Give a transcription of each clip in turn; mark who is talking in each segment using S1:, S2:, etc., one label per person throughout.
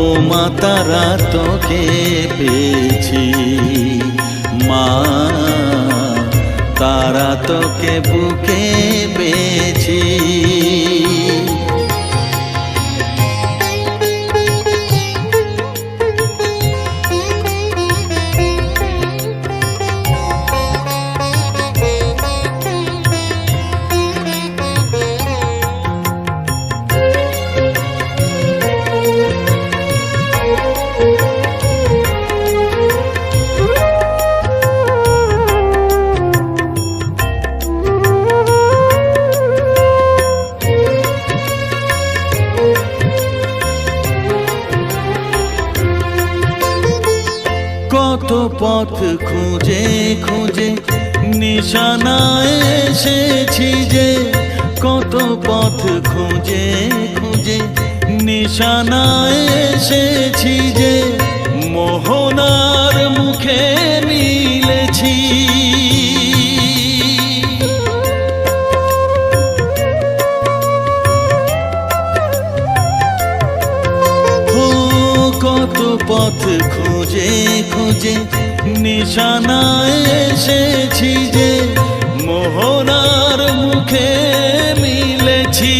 S1: ও মা তারা তোকে পেয়েছি, মা তারা তোকে বুকে পেয়েছি। কত পথ খুঁজে খুঁজে নিশানায় এসেছি যে, কত পথ খুঁজে খুঁজে নিশানায় এসেছি যে, মোহনার মুখে মিলেছি। কত পথ খুঁজে খুঁজে নিশানায় এসেছি যে, মোহনার মুখে মিলেছি।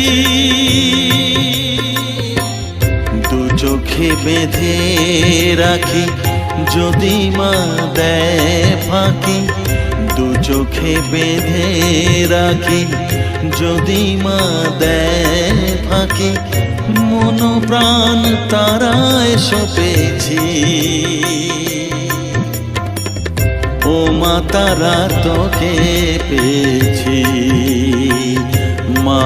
S1: দু চোখে বেঁধে রাখি যদি মা দেয় ফাঁকি, দু চোখে বেঁধে রাখি যদি মা দেয় ফাঁকি, মন প্রাণ তারায় সপেছি। ও মা তারা তোকে পেয়েছি, মা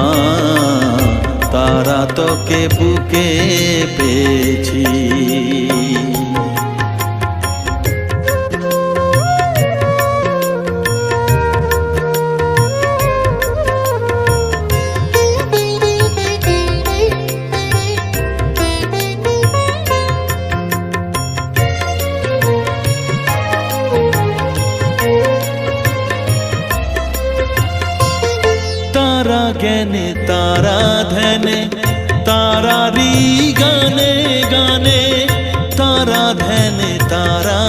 S1: তারা তোকে বুকে পেয়েছি। তারা জ্ঞানে তারা ধ্যানে তারারি গানে গানে, তারা ধ্যানে তারা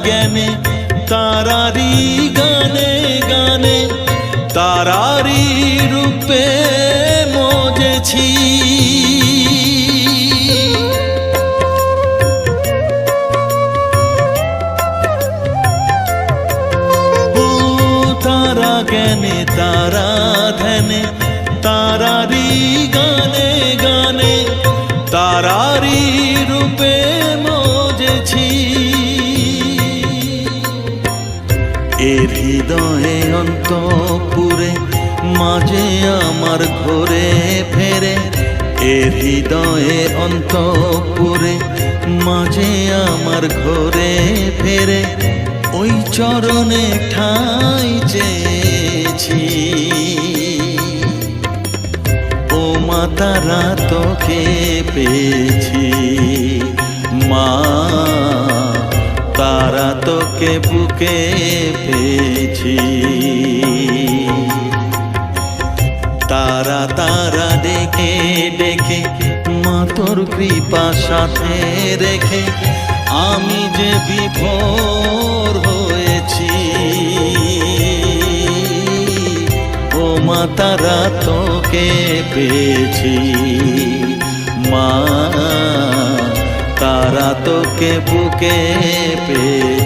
S1: জ্ঞানে তারারি গানে গানে, তারারি রূপে মজেছি। তারা জ্ঞানে তারা ধ্যানে তারারি গানে গানে, তারারি রূপে মজেছি। এর হৃদয়ে অন্তপুরে মাঝে আমার ঘরে ফেরে, এর হৃদয়ে অন্তপুরে মাঝে আমার ঘরে ফেরে, ওই চরণে ঠাঁই চেয়েছি। ও মা তারা তোকে পেয়েছি, মা তারা তোকে বুকে পেয়েছি। তারা তারা ডেকে ডেকে মা তোর কৃপা সাথে রেখে আমি যে বিভোর হয়েছি। ও মা তারা তোকে পেয়েছি, মা তারা তোকে বুকে পেয়েছি।